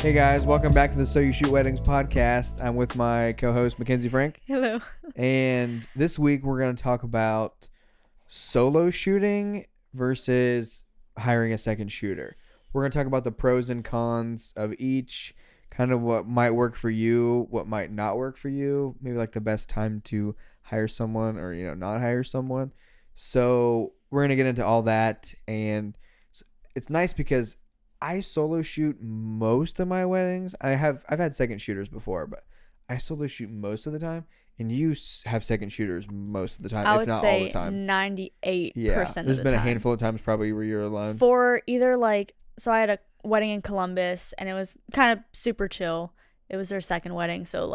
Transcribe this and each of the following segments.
Hey guys, welcome back to the So You Shoot Weddings podcast. I'm with my co-host Mackenzie Frank. Hello. And this week we're going to talk about solo shooting versus hiring a second shooter. We're going to talk about the pros and cons of each, kind of what might work for you, what might not work for you, maybe like the best time to hire someone or, not hire someone. So we're going to get into all that. And it's nice because I solo shoot most of my weddings. I've had second shooters before, but I solo shoot most of the time, and you have second shooters most of the time, if not all the time. 98% of the time. There's been a handful of times probably where you're alone. For either so I had a wedding in Columbus, and it was kind of super chill. It was their second wedding, so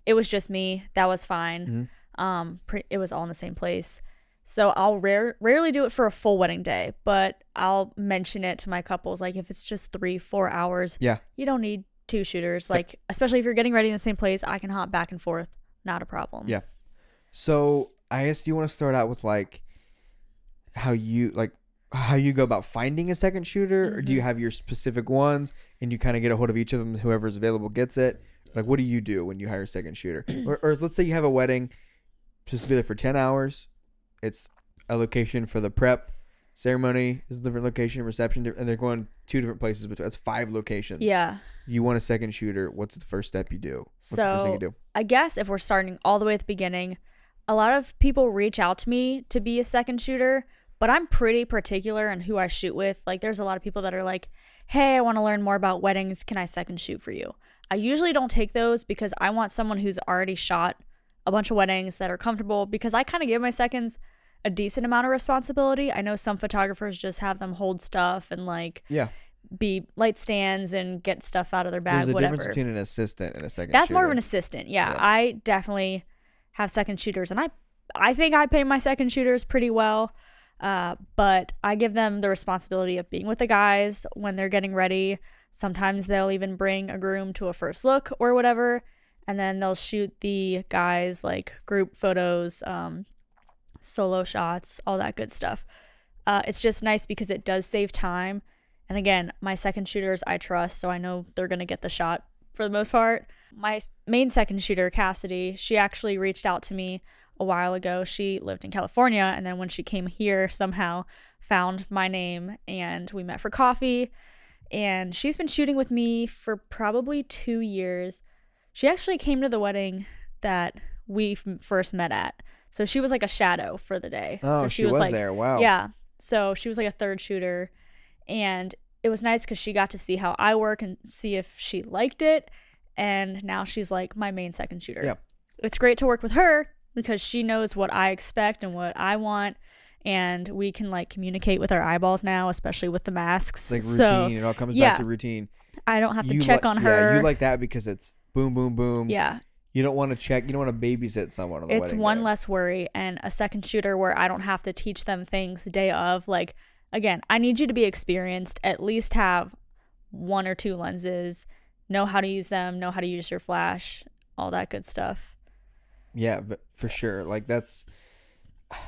it was just me. That was fine. Mm-hmm. It was all in the same place. So I'll rarely do it for a full wedding day, but I'll mention it to my couples. Like if it's just 3-4 hours, you don't need two shooters. Especially if you're getting ready in the same place, I can hop back and forth. Not a problem. Yeah. So I guess you want to start out with how you go about finding a second shooter, or do you have your specific ones and you kind of get a hold of each of them? Whoever's available gets it. What do you do when you hire a second shooter? or let's say you have a wedding supposed to be there for 10 hours. It's a location for the prep ceremony is a different location, reception, and they're going two different places. But that's 5 locations. Yeah. You want a second shooter. What's the first step you do? What's the first thing you do? I guess if we're starting all the way at the beginning, a lot of people reach out to me to be a second shooter, but I'm pretty particular in who I shoot with. There's a lot of people that are like, hey, I want to learn more about weddings. Can I second shoot for you? I usually don't take those because I want someone who's already shot a bunch of weddings that are comfortable, because I kind of give my seconds a decent amount of responsibility. I know some photographers just have them hold stuff and be light stands and get stuff out of their bag. There's a whatever. difference between an assistant and a second That's shooter. more of an assistant. Yeah. I definitely have second shooters, and I think I pay my second shooters pretty well. But I give them the responsibility of being with the guys when they're getting ready. Sometimes they'll even bring a groom to a first look or whatever, and then they'll shoot the guys group photos, solo shots, all that good stuff. It's just nice because it does save time. And again, my second shooters I trust, so I know they're going to get the shot for the most part. My main second shooter, Cassidy, she actually reached out to me a while ago. She lived in California, and then when she came here, somehow found my name, and we met for coffee. And she's been shooting with me for probably 2 years. She actually came to the wedding that we first met at. So she was like a shadow for the day. Oh, so she was there. Wow. Yeah. So she was like a third shooter. And it was nice because she got to see how I work and see if she liked it. And now she's like my main second shooter. Yep. It's great to work with her because she knows what I expect and what I want. And we can communicate with our eyeballs now, especially with the masks. Routine. So, it all comes back to routine. I don't have to check on her. Yeah, you like that because it's boom, boom, boom. Yeah. You don't want to check. You don't want to babysit someone on the wedding day. It's one less worry, and a second shooter where I don't have to teach them things day of. Again, I need you to be experienced, at least have 1 or 2 lenses, know how to use them, know how to use your flash, all that good stuff. Yeah, but for sure. That's,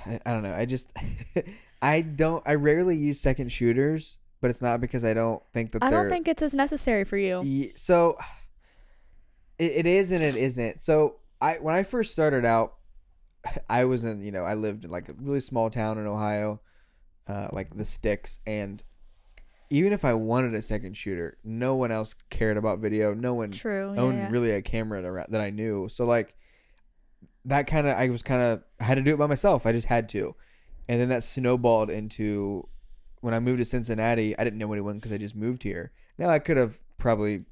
I don't know. I rarely use second shooters, but it's not because I don't think that I don't think it's as necessary for you. So it is and it isn't. So when I first started out, I was in, I lived in a really small town in Ohio, the sticks, and even if I wanted a second shooter, no one else cared about video. No one owned really a camera that I knew. So that I had to do it by myself. I just had to. And then that snowballed into when I moved to Cincinnati. I didn't know anyone because I just moved here. Now I could have probably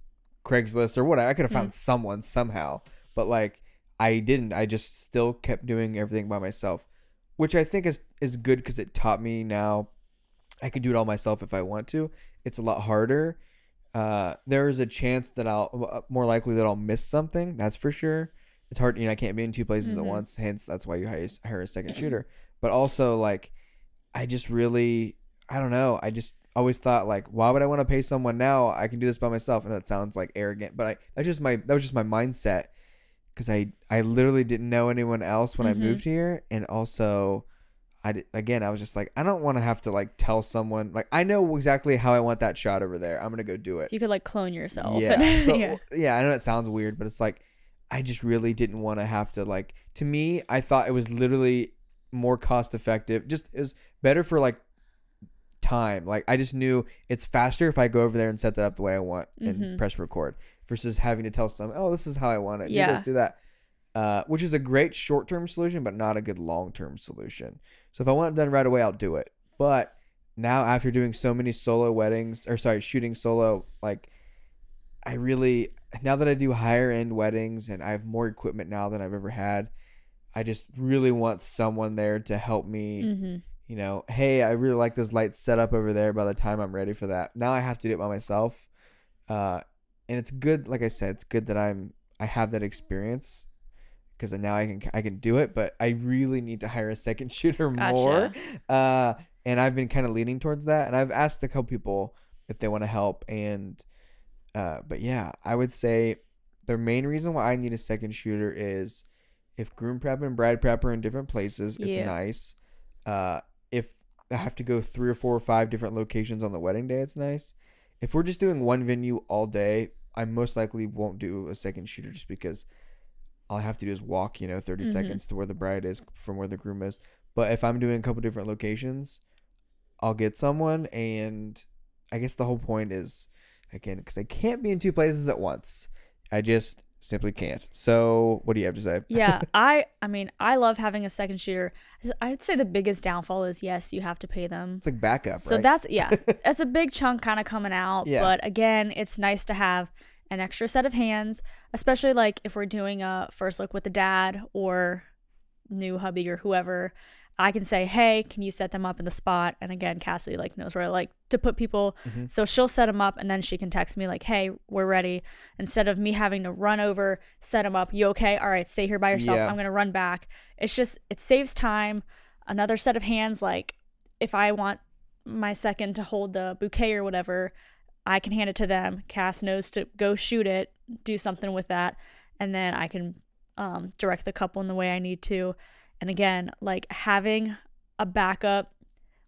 Craigslist or whatever. I could have found someone somehow, but I didn't. I just still kept doing everything by myself, which I think is good because it taught me now I can do it all myself if I want to. It's a lot harder. There is a chance that more likely that I'll miss something. That's for sure. It's hard. I can't be in 2 places at once. Hence, that's why you hire a second shooter. But also I just really, I don't know. I just always thought why would I want to pay someone now? I can do this by myself. And that sounds arrogant, but that was just my mindset. Because I literally didn't know anyone else when I moved here, and also again, I was just like, I don't want to have to like tell someone, like, I know exactly how I want that shot over there. I'm going to go do it. You could like clone yourself. Yeah. So, Yeah. yeah, I know it sounds weird, but it's like, I just really didn't want to have to, like, to me, I thought it was literally more cost effective. Just, it was better for like time. Like, I just knew it's faster if I go over there and set that up the way I want and press record versus having to tell someone, oh, this is how I want it. Yeah. Do this, do that. Which is a great short-term solution, but not a good long-term solution. So if I want it done right away, I'll do it. But now after doing so many solo weddings, or sorry, shooting solo, like, I really, now that I do higher end weddings and I have more equipment now than I've ever had, I just really want someone there to help me, you know, hey, I really like those lights set up over there by the time I'm ready for that. Now I have to do it by myself. And it's good, like I said, it's good that I have that experience because now I can do it, but I really need to hire a second shooter more. And I've been kind of leaning towards that. And I've asked a couple people if they want to help. And but yeah, I would say the main reason why I need a second shooter is if groom prep and bride prep are in different places, it's nice. If I have to go 3 or 4 or 5 different locations on the wedding day, it's nice. If we're just doing one venue all day, I most likely won't do a second shooter just because all I have to do is walk, 30 seconds to where the bride is from where the groom is. But if I'm doing a couple different locations, I'll get someone. And I guess the whole point is, again, because I can't be in 2 places at once. I just simply can't. So what do you have to say? Yeah, I mean, I love having a second shooter. I'd say the biggest downfall is, yes, you have to pay them. It's like backup, so right? That's a big chunk kind of coming out. Yeah. But again, it's nice to have an extra set of hands, especially like if we're doing a first look with the dad or new hubby or whoever. I can say, hey, can you set them up in the spot? And again, Cassidy like knows where I like to put people. So she'll set them up and then she can text me like, hey, we're ready. Instead of me having to run over, set them up. You okay? All right, stay here by yourself. Yeah. I'm going to run back. It's just, it saves time. Another set of hands, like if I want my second to hold the bouquet or whatever, I can hand it to them. Cass knows to go shoot it, do something with that. And then I can direct the couple in the way I need to. And again, like having a backup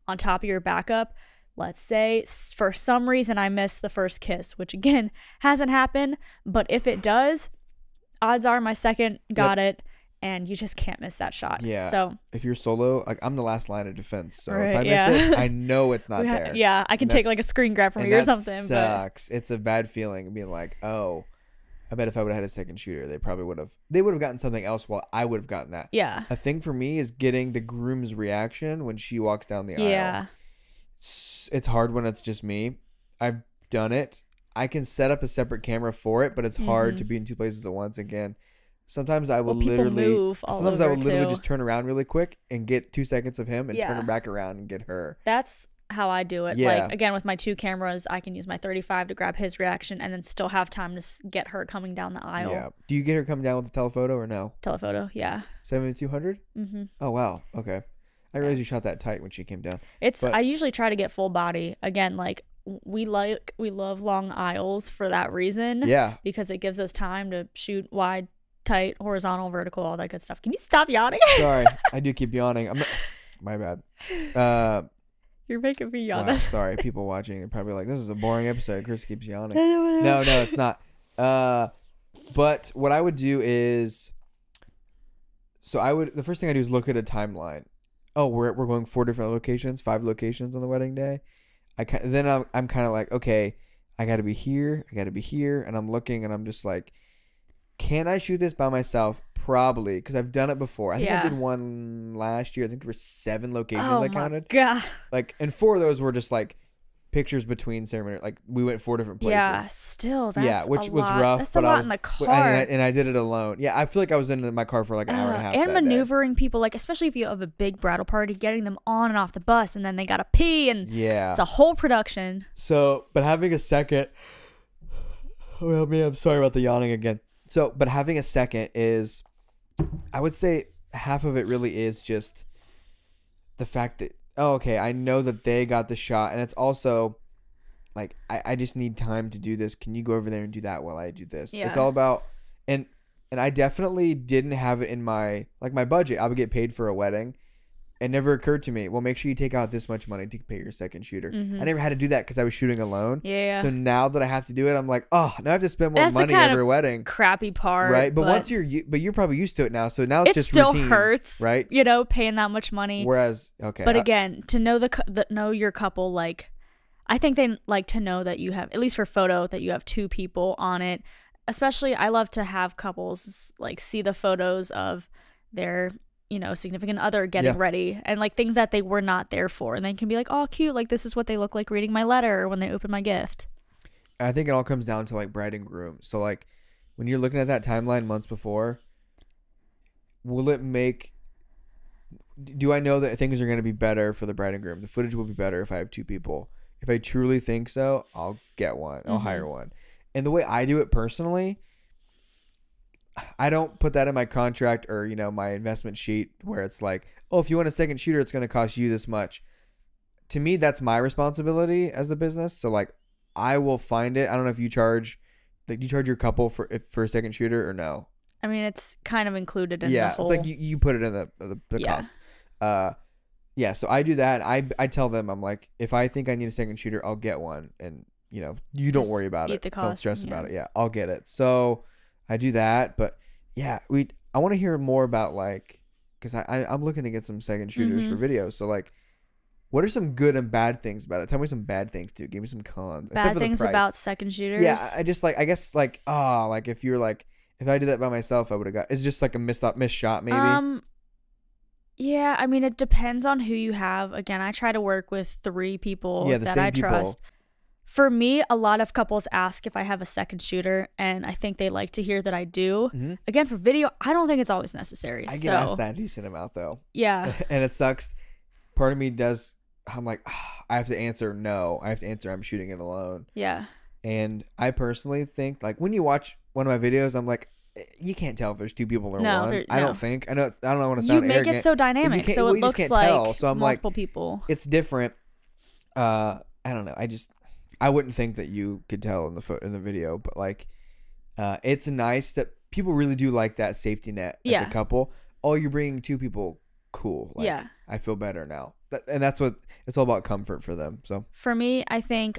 on top of your backup, let's say for some reason I missed the first kiss, which again hasn't happened, but if it does, odds are my second got it, and you just can't miss that shot. Yeah. So if you're solo, like I'm the last line of defense. So right, if I miss it, I know it's not there. Yeah, I can take like a screen grab from you or something. Sucks. It's a bad feeling being like, oh, I bet if I would have had a second shooter, they would have gotten something else while I would have gotten that. Yeah. A thing for me is getting the groom's reaction when she walks down the aisle. Yeah. It's hard when it's just me. I've done it. I can set up a separate camera for it, but it's hard to be in 2 places at once. Again, sometimes I will literally just turn around really quick and get 2 seconds of him and turn her back around and get her. That's how I do it. Yeah. Like again, with my 2 cameras, I can use my 35 to grab his reaction and then still have time to get her coming down the aisle. Yeah. Do you get her coming down with the telephoto or no? Telephoto, yeah. 7200? Oh wow. Okay. I realized you shot that tight when she came down. I usually try to get full body. Again, like we love long aisles for that reason. Yeah. Because it gives us time to shoot wide, tight, horizontal, vertical, all that good stuff. Can you stop yawning? Sorry, I do keep yawning. My bad. You're making me yawn. Wow, sorry, people watching are probably like, this is a boring episode. Chris keeps yawning. No, it's not. But what I would do is, the first thing I do is look at a timeline. Oh, we're going 4 different locations, 5 locations on the wedding day. Then I'm kind of like, okay, I got to be here, and I'm looking, and I'm just like, can I shoot this by myself? Probably, because I've done it before. I think I did one last year. I think there were 7 locations I counted. Oh my God. Like, and 4 of those were just like pictures between ceremony. Like we went 4 different places. Yeah, still that's which a was lot. rough. That's but a lot I was, in the car, and I did it alone. Yeah, I feel like I was in my car for like an hour and a half. And maneuvering people, like especially if you have a big bridal party, getting them on and off the bus, and then they gotta pee, and it's a whole production. So, but having a second. Well, man, I'm sorry about the yawning again. So, but having a second is, I would say half of it really is just the fact that, oh, okay, I know that they got the shot, and it's also like I just need time to do this. Can you go over there and do that while I do this? Yeah. It's all about, and I definitely didn't have it in my budget. I would get paid for a wedding, it never occurred to me, well, make sure you take out this much money to pay your second shooter. I never had to do that because I was shooting alone. Yeah. So now that I have to do it, I'm like, oh, now I have to spend more That's the money kind every of wedding. Crappy part. Right. But once you're probably used to it now. So now it's it just still routine, hurts, right? You know, paying that much money. Whereas, okay. But again, to know know your couple, like, I think they like to know that you have, at least for photo, that you have 2 people on it. Especially, I love to have couples like see the photos of their, you know, significant other getting ready and like things that they were not there for, and they can be like, oh, cute, like this is what they look like reading my letter or when they open my gift. I think it all comes down to like bride and groom. So like when you're looking at that timeline months before, do I know that things are going to be better for the bride and groom? The footage will be better if I have 2 people. If I truly think so, I'll get one. I'll hire one. And the way I do it personally, I don't put that in my contract or, you know, my investment sheet where it's like, oh, if you want a second shooter, it's going to cost you this much. To me, that's my responsibility as a business. So like, I will find it. I don't know if you charge, like, you charge your couple for a second shooter or no? I mean, it's kind of included in the whole. It's like you put it in the cost. So I do that. I tell them, I'm like, if I think I need a second shooter, I'll get one, and you know, you don't worry about it. Don't stress about it. Yeah, I'll get it. So I do that. But yeah, I want to hear more about, like, because I'm looking to get some second shooters for videos. So like, what are some good and bad things about it? Tell me some bad things too. Give me some cons. Bad things about second shooters. Yeah, I guess like if you're like, if I did that by myself, I would have got. It's just like a missed shot maybe. Yeah, I mean, it depends on who you have. Again, I try to work with 3 people that I trust. For me, a lot of couples ask if I have a second shooter, and I think they like to hear that I do. Again, for video, I don't think it's always necessary. I get asked that a decent amount though. Yeah. And it sucks. Part of me does. I'm like, I have to answer no. I have to answer I'm shooting it alone. Yeah. And I personally think, like, when you watch one of my videos, I'm like, you can't tell if there's 2 people or one. I don't think. I don't want to sound arrogant. You make it so dynamic, so it looks like so I'm multiple like, people. It's different. I don't know. I wouldn't think that you could tell in the video, but like, it's nice that people really do like that safety net as a couple. Oh, you're bringing 2 people. Cool. Like, yeah. I feel better now. And that's what it's all about, comfort for them. So for me, I think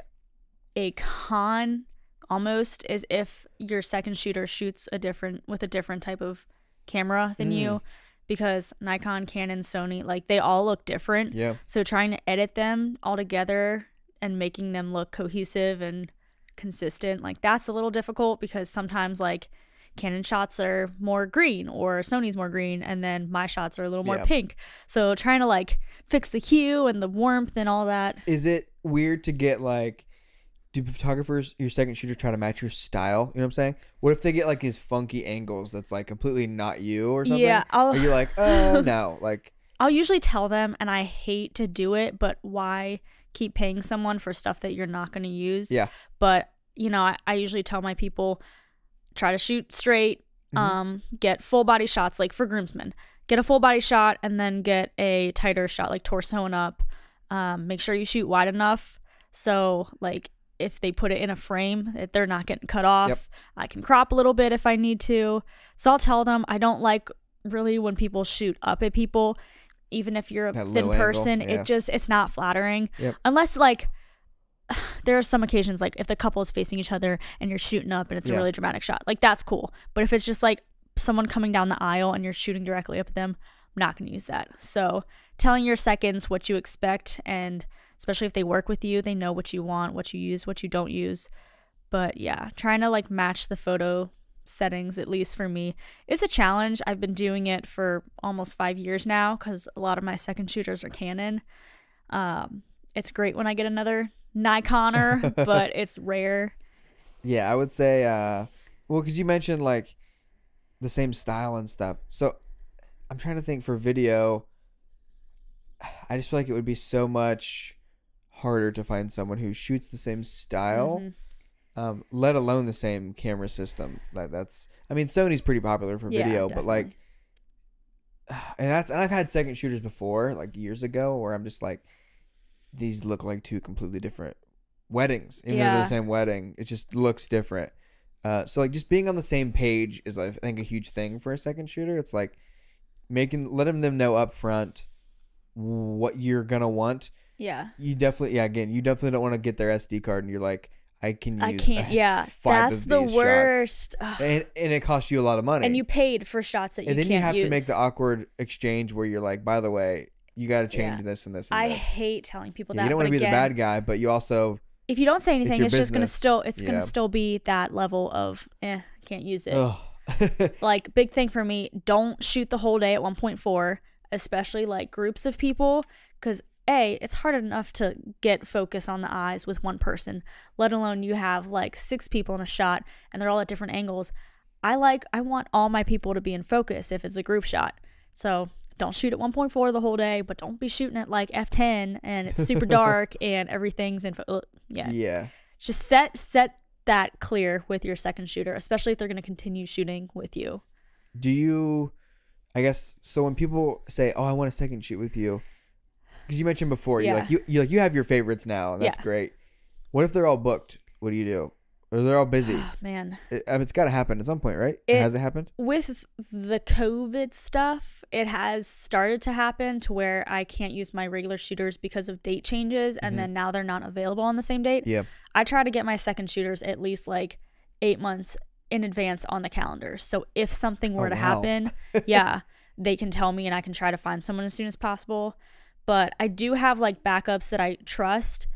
a con almost is if your second shooter shoots with a different type of camera than you, because Nikon, Canon, Sony, like, they all look different. Yeah. So trying to edit them all together and making them look cohesive and consistent, like, that's a little difficult, because sometimes like Canon shots are more green or Sony's more green, and then my shots are a little more pink. So trying to like fix the hue and the warmth and all that. Is it weird to get like, do photographers, your second shooter, try to match your style? You know what I'm saying? What if they get like these funky angles that's like completely not you or something? Yeah. Are you like, oh no, like? I'll usually tell them, and I hate to do it, but why keep paying someone for stuff that you're not going to use? Yeah. But you know, I usually tell my people, try to shoot straight, get full body shots, like for groomsmen, get a full body shot and then get a tighter shot, like torso and up. Make sure you shoot wide enough, so like if they put it in a frame, that they're not getting cut off. Yep. I can crop a little bit if I need to. So I'll tell them, I don't like really when people shoot up at people, even if you're a thin person. It's not flattering. Yep. Unless like, there are some occasions, like if the couple is facing each other and you're shooting up and it's a really dramatic shot, like, that's cool. But if it's just like someone coming down the aisle and you're shooting directly up at them, I'm not going to use that. So telling your seconds what you expect, and especially if they work with you, they know what you want, what you use, what you don't use. But yeah, trying to like match the photo settings, at least for me, it's a challenge. I've been doing it for almost 5 years now, because a lot of my second shooters are Canon. It's great when I get another Nikoner, but it's rare. Yeah, I would say, well, because you mentioned like the same style and stuff. So I'm trying to think, for video, I just feel like it would be so much harder to find someone who shoots the same style, let alone the same camera system. That's, I mean, Sony's pretty popular for video, but like, and I've had second shooters before, like years ago, where I'm just like, these look like 2 completely different weddings. Even though they're the same wedding, it just looks different. So like, just being on the same page is, I think, a huge thing for a second shooter. It's like letting them know up front, what you're gonna want, Yeah. you definitely you definitely don't want to get their SD card and you're like, I can't. Yeah, 5 that's of the these shots. worst. Ugh. And it costs you a lot of money. And you paid for shots that you and then can't you have use. to make the awkward exchange where you're like, by the way, you got to change this and this and I this. hate telling people that. You don't want to be the bad guy, but you also, if you don't say anything, it's just gonna business. gonna still be that level of can't use it. ugh. Like, big thing for me, don't shoot the whole day at 1.4, especially like groups of people, because it's hard enough to get focus on the eyes with one person, let alone you have like 6 people in a shot and they're all at different angles. I want all my people to be in focus if it's a group shot. So don't shoot at 1.4 the whole day, but don't be shooting at like f10 and it's super dark and everything's in Yeah. Just set that clear with your second shooter, especially if they're going to continue shooting with you. Do you, I guess, so when people say, oh, I want a second shoot with you, because you mentioned before, you have your favorites now, and that's great. What if they're all booked? What do you do? Or they're all busy? Man. It's got to happen at some point, right? Has it happened? With the COVID stuff, it has started to happen to where I can't use my regular shooters because of date changes, and then now they're not available on the same date. Yeah. I try to get my second shooters at least like 8 months in advance on the calendar. So if something were to happen, they can tell me and I can try to find someone as soon as possible. But I do have like backups that I trust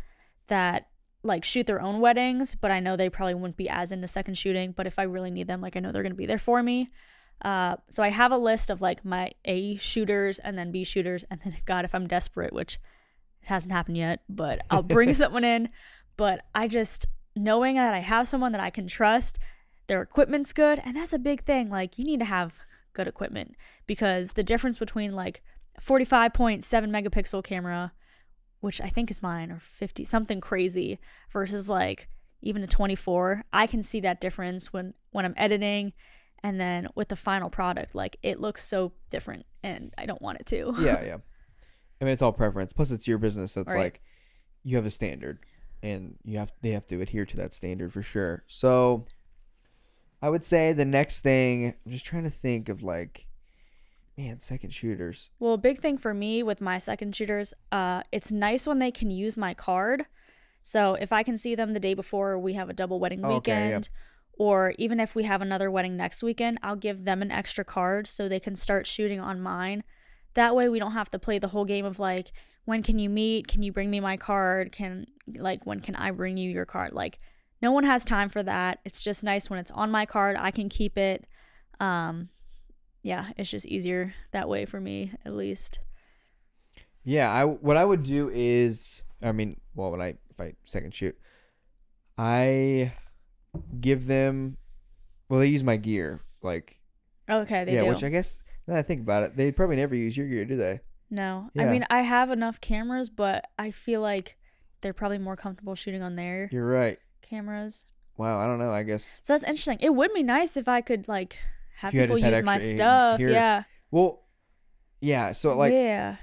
that like shoot their own weddings, but I know they probably wouldn't be as into second shooting. But if I really need them, like I know they're going to be there for me. So I have a list of like my A shooters and then B shooters. And then God, if I'm desperate, which it hasn't happened yet, but I'll bring someone in. But I just, knowing that I have someone that I can trust, their equipment's good. And that's a big thing. Like you need to have good equipment, because the difference between like 45.7 megapixel camera, which I think is mine, or 50 something crazy, versus like even a 24, I can see that difference when I'm editing, and then with the final product, like it looks so different and I don't want it to. Yeah. I mean, it's all preference. Plus it's your business, so it's Right. like you have a standard and they have to adhere to that standard for sure. So I would say the next thing, I'm just trying to think of like, man, second shooters. Well, a big thing for me with my second shooters, it's nice when they can use my card. So if I can see them the day before we have a double wedding weekend, or even if we have another wedding next weekend, I'll give them an extra card so they can start shooting on mine. That way we don't have to play the whole game of like, when can you meet? Can you bring me my card? When can I bring you your card? Like, no one has time for that. It's just nice when it's on my card, I can keep it. It's just easier that way for me, at least. Yeah, what I would do is, I mean, well, if I second shoot, I give them, well, they use my gear, like. Okay, they do. Yeah, which I guess, now that I think about it, they probably never use your gear, do they? No. Yeah. I mean, I have enough cameras, but I feel like they're probably more comfortable shooting on their You're right. cameras. Wow, I don't know, I guess. So that's interesting. It would be nice if I could, like, have If you had people just had use my extra stuff. here. Yeah. Well, yeah, so like, yeah.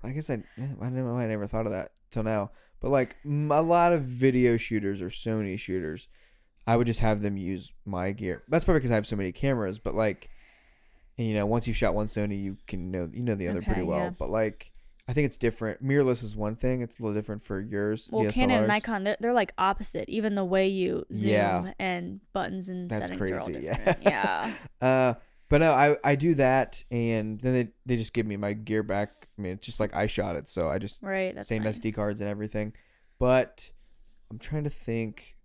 I guess I don't know why I never thought of that till now. But like a lot of video shooters or Sony shooters, I would just have them use my gear. That's probably because I have so many cameras. But like, and, once you've shot one Sony, you can know the other pretty well. Yeah. But like, I think it's different. Mirrorless is one thing. It's a little different for yours. Well, DSLRs. Canon and Nikon, they're like opposite. Even the way you zoom Yeah. and buttons and That's settings are all crazy, different. Yeah. But no, I do that, and then they just give me my gear back. I mean, it's just like I shot it, so I just Right. That's same nice. SD cards and everything. But I'm trying to think.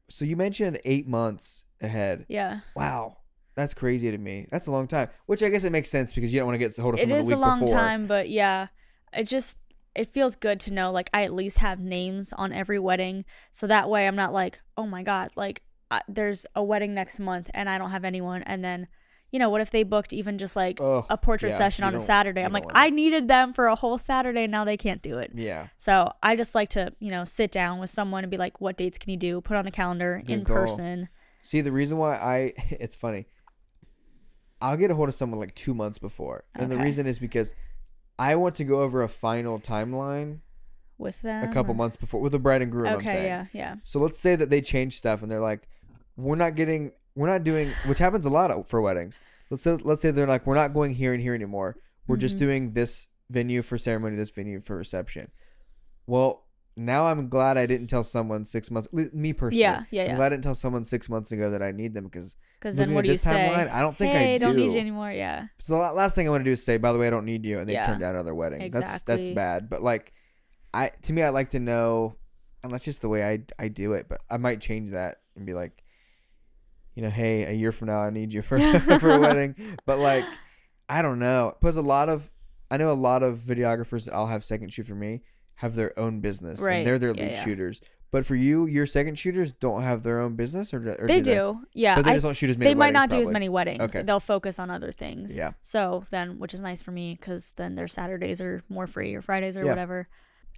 So you mentioned 8 months ahead. Yeah. Wow, that's crazy to me. That's a long time. Which I guess it makes sense because you don't want to get hold of It someone is a week a long before. time, but yeah, it feels good to know like I at least have names on every wedding, so that way I'm not like, oh my god, like there's a wedding next month and I don't have anyone, and then what if they booked even just like a portrait session on a Saturday? I'm like, I needed them for a whole Saturday and now they can't do it. Yeah. So I just like to sit down with someone and be like, what dates can you do? Put on the calendar in person. See, the reason why it's funny. I'll get a hold of someone like 2 months before, and the reason is because I want to go over a final timeline with them a couple months before with the bride and groom. I'm Okay, saying. yeah. So let's say that they change stuff and they're like, we're not doing, which happens a lot for weddings. Let's say they're like, we're not going here and here anymore. We're just doing this venue for ceremony, this venue for reception. Well, now I'm glad I didn't tell someone 6 months. Me personally, I'm glad I didn't tell someone 6 months ago that I need them because then what do you say? I don't think hey, I do. Don't need you anymore. Yeah. So the last thing I want to do is say, by the way, I don't need you, and they turn down other weddings. Exactly. That's bad. But like, to me, I like to know, and that's just the way I do it. But I might change that and be like, hey, a year from now I need you for for a wedding. But like, I don't know. Because I know a lot of videographers that I'll have second shoot for me have their own business, and they're their lead shooters. But for you, your second shooters don't have their own business, or they do. Yeah, but they just don't shoot as many. They might not probably do as many weddings. Okay. They'll focus on other things. Yeah. So then, which is nice for me because then their Saturdays are more free or Fridays or whatever.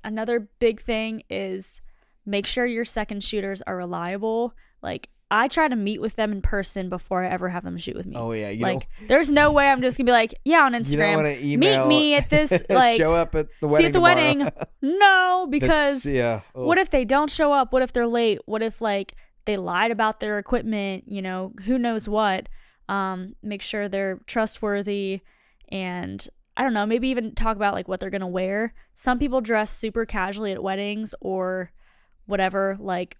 Another big thing is make sure your second shooters are reliable. Like, I try to meet with them in person before I ever have them shoot with me. Oh yeah, there's no way I'm just gonna be like, on Instagram, meet me at this, like, show up at the wedding. See at the tomorrow. wedding. No, because Oh. What if they don't show up? What if they're late? What if like they lied about their equipment? Who knows what? Make sure they're trustworthy, and I don't know, maybe even talk about like what they're gonna wear. Some people dress super casually at weddings or whatever. Like,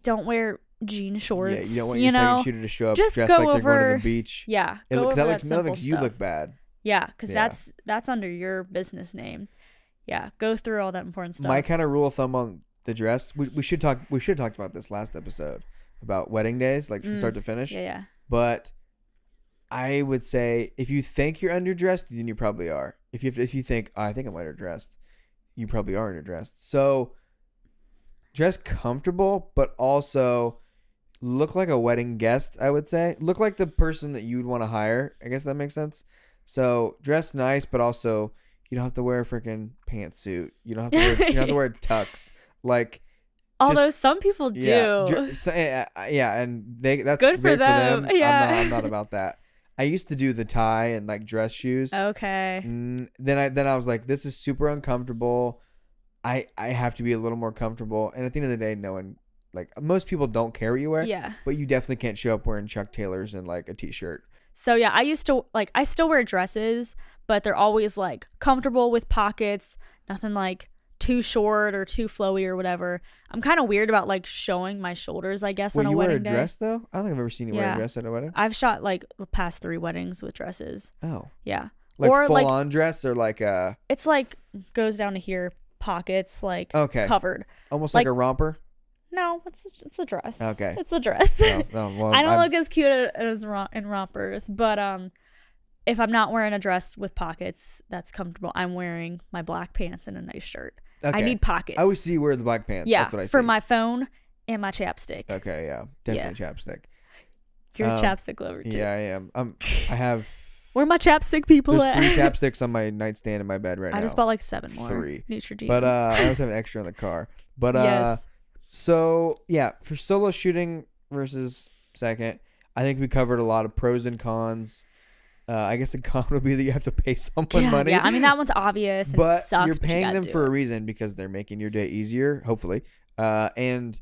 don't wear jean shorts. Yeah, you don't want your second shooter to show up just dressed go like they're over, going to the beach. Yeah, because that makes you stuff. look bad. Yeah, because that's under your business name. Yeah, go through all that important stuff. My kind of rule of thumb on the dress, we should have talked about this last episode about wedding days, like from start to finish. Yeah. But I would say if you think you're underdressed, then you probably are. If you think, I think I'm underdressed, you probably are underdressed. So dress comfortable, but also look like a wedding guest, I would say. Look like the person that you'd want to hire. I guess that makes sense. So dress nice, but also you don't have to wear a freaking pantsuit. You don't have to wear tux. Like, although some people do. And that's good great for them. Yeah. I'm not about that. I used to do the tie and like dress shoes. Okay. Then I was like, this is super uncomfortable. I have to be a little more comfortable. And at the end of the day, no one, like, most people don't care what you wear. Yeah. But you definitely can't show up wearing Chuck Taylors and like a t-shirt. So yeah, I still wear dresses, but they're always like comfortable with pockets, nothing like too short or too flowy or whatever. I'm kind of weird about like showing my shoulders, I guess, on a wedding day. You wear a dress though? I don't think I've ever seen you wear a dress at a wedding. I've shot like the past 3 weddings with dresses. Oh. Yeah. Like or full on dress or like a... It's like goes down to here, pockets like covered. Almost like a romper? No, it's a dress. Okay. It's a dress. Well, I don't look as cute as in rompers, but if I'm not wearing a dress with pockets that's comfortable, I'm wearing my black pants and a nice shirt. Okay. I need pockets. I always see you wear the black pants. Yeah, that's what I see. For my phone and my chapstick. Okay, yeah. Definitely chapstick. You're a chapstick lover too. Yeah, I am. I have... Where my chapstick people at? There's 3 chapsticks on my nightstand in my bed right now. I just bought like 7 more. 3. Neutrogena. But I always have an extra in the car. But yes. So yeah, for solo shooting versus second, I think we covered a lot of pros and cons. I guess the con would be that you have to pay someone money. Yeah, I mean that one's obvious, and but it sucks. You're paying them for a reason because they're making your day easier, hopefully, and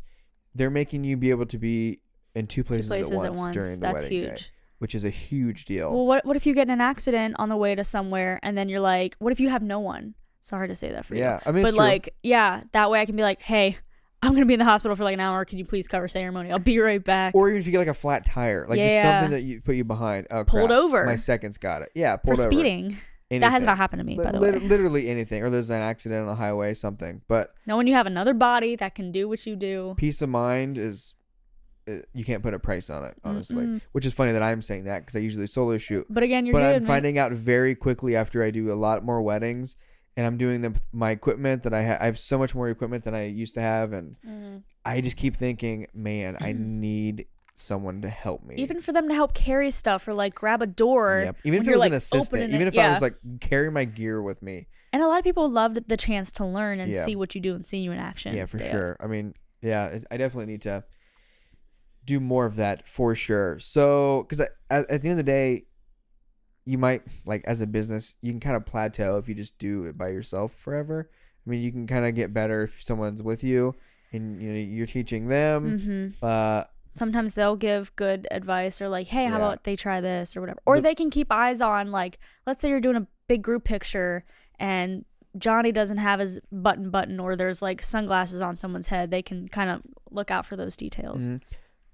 they're making you be able to be in 2 places at once during the wedding day, which is a huge deal. Well, what if you get in an accident on the way to somewhere, and then you're like, what if you have no one? Sorry to say that for you. Yeah, I mean, but like, that way I can be like, hey, I'm going to be in the hospital for like an hour. Can you please cover ceremony? I'll be right back. Or even if you get like a flat tire, like just something that you put you behind. Oh, pulled over. My second's got it. Yeah, pulled over. For speeding. Anything. That has not happened to me, by the way. Literally anything. Or there's an accident on the highway, something. But knowing you have another body that can do what you do. Peace of mind is, you can't put a price on it, honestly. Which is funny that I'm saying that because I usually solo shoot. But again, I'm finding out very quickly after I do a lot more weddings. And I'm doing my equipment that I have so much more equipment than I used to have. And I just keep thinking, man, I need someone to help me. Even for them to help carry stuff or like grab a door. Yep. Even if it was an assistant. Even if I was like carry my gear with me. And a lot of people loved the chance to learn and see what you do and see you in action. Yeah, for sure. I mean, I definitely need to do more of that for sure. So, because at the end of the day, you might, like, as a business, you can kind of plateau if you just do it by yourself forever. I mean, you can kind of get better if someone's with you and you're teaching them. Sometimes they'll give good advice or like, hey, how about they try this or whatever. Or they can keep eyes on, like, let's say you're doing big group picture and Johnny doesn't have his button or there's like sunglasses on someone's head, they can kind of look out for those details.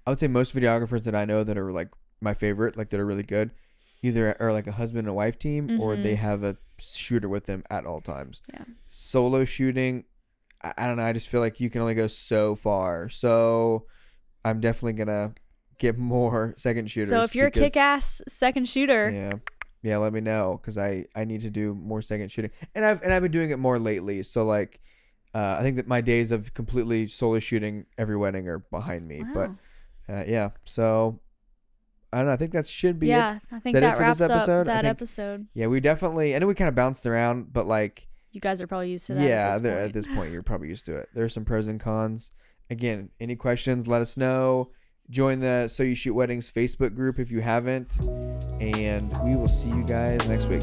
I would say most videographers that I know that are like my favorite, like that are really good, either are like a husband and wife team or they have a shooter with them at all times. Yeah. Solo shooting, I don't know. I just feel like you can only go so far. So I'm definitely gonna get more second shooters. So if you're a kick-ass second shooter, yeah, let me know because I need to do more second shooting, and I've been doing it more lately. So like, I think that my days of completely solo shooting every wedding are behind me. Wow. But yeah, so I don't know. I think that should be it. I think that wraps up that episode. Yeah, we definitely. I know we kind of bounced around, but like, you guys are probably used to that. Yeah, at this point, you're probably used to it. There's some pros and cons. Again, any questions, let us know. Join the So You Shoot Weddings Facebook group if you haven't. And we will see you guys next week.